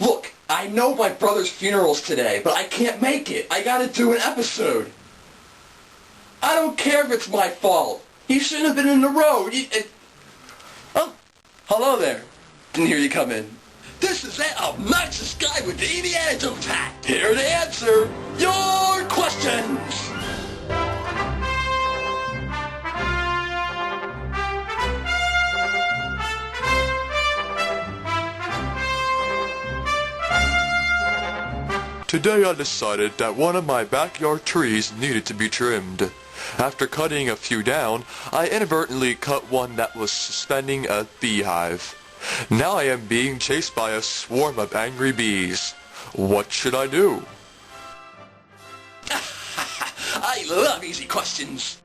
Look, I know my brother's funeral's today, but I can't make it. I gotta do an episode. I don't care if it's my fault. He shouldn't have been in the road. Oh, hello there. Didn't hear you come in. This is that obnoxious guy with the Indiana Jones hat, here to answer your questions. Today I decided that one of my backyard trees needed to be trimmed. After cutting a few down, I inadvertently cut one that was suspending a beehive. Now I am being chased by a swarm of angry bees. What should I do? I love easy questions.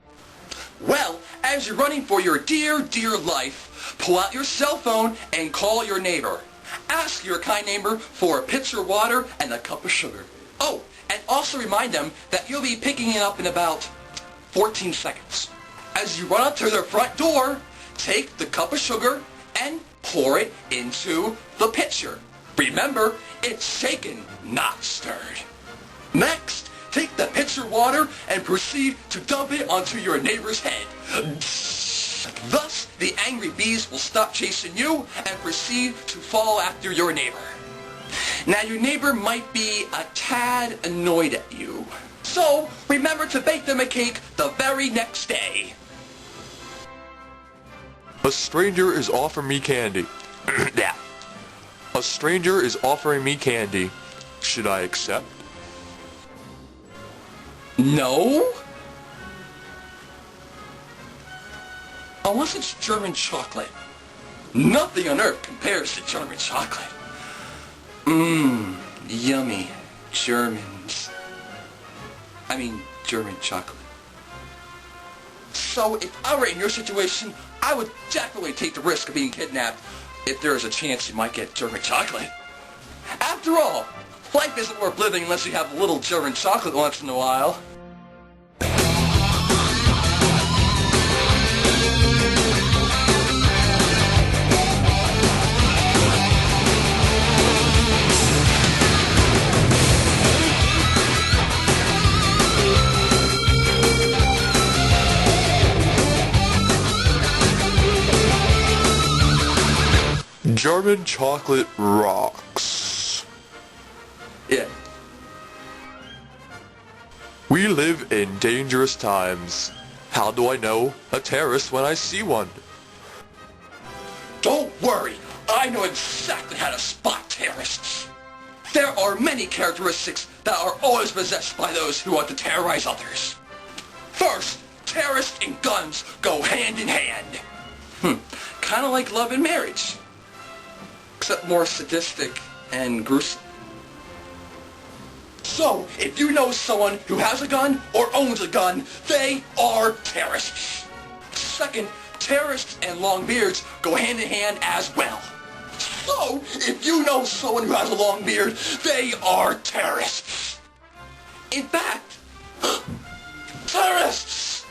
Well, as you're running for your dear life, pull out your cell phone and call your neighbor. Ask your kind neighbor for a pitcher of water and a cup of sugar. Oh, and also remind them that you'll be picking it up in about 14 seconds. As you run up to their front door, take the cup of sugar and pour it into the pitcher. Remember, it's shaken, not stirred. Next, take the pitcher of water and proceed to dump it onto your neighbor's head. Thus, the angry bees will stop chasing you and proceed to follow after your neighbor. Now, your neighbor might be a tad annoyed at you, so remember to bake them a cake the very next day. A stranger is offering me candy. Yeah. A stranger is offering me candy. Should I accept? No? Unless it's German chocolate. Nothing on earth compares to German chocolate. Mmm, yummy. Germans. I mean, German chocolate. So, if I were in your situation, I would definitely take the risk of being kidnapped if there is a chance you might get German chocolate. After all, life isn't worth living unless you have a little German chocolate once in a while. German chocolate rocks. Yeah. We live in dangerous times. How do I know a terrorist when I see one? Don't worry, I know exactly how to spot terrorists. There are many characteristics that are always possessed by those who want to terrorize others. First, terrorists and guns go hand in hand. Kind of like love and marriage. Except more sadistic and gruesome. So, if you know someone who has a gun or owns a gun, they are terrorists. Second, terrorists and long beards go hand in hand as well. So, if you know someone who has a long beard, they are terrorists. In fact, terrorists!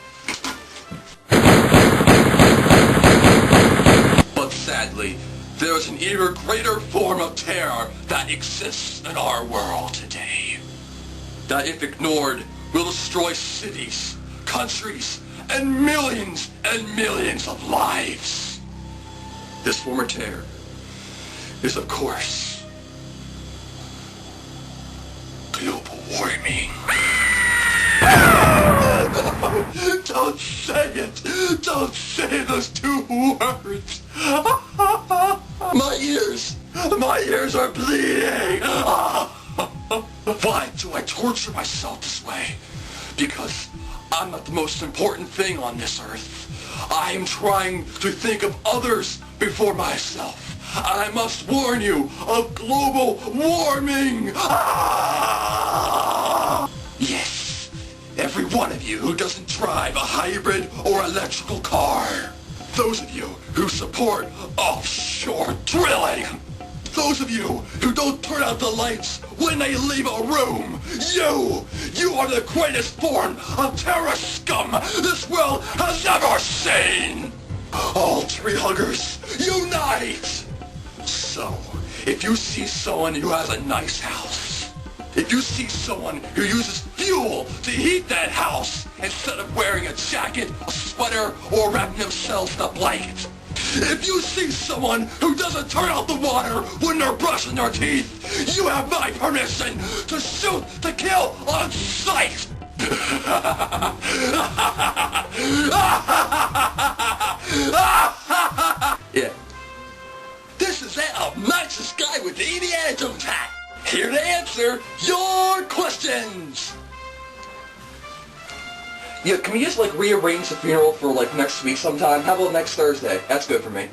But sadly, there is an even greater form of terror that exists in our world today. That if ignored, will destroy cities, countries, and millions of lives. This form of terror is, of course, global warming. Don't say it! Don't say those two words! My ears are bleeding! Why do I torture myself this way? Because I'm not the most important thing on this earth. I am trying to think of others before myself. I must warn you of global warming! Yes, every one of you who doesn't drive a hybrid or electrical car. Those of you who support offshore drilling. Those of you who don't turn out the lights when they leave a room. You are the greatest form of terror scum this world has ever seen. All tree huggers, unite! So, If you see someone who has a nice house, if you see someone who uses fuel to heat that house instead of wearing a jacket, a sweater, or wrapping themselves in a blanket, if you see someone who doesn't turn out the water when they're brushing their teeth, you have my permission to shoot to kill on sight! Yeah. This is that obnoxious guy with the Indiana Jones hat, here to answer your questions! Yeah, can we just, like, rearrange the funeral for, like, next week sometime? How about next Thursday? That's good for me.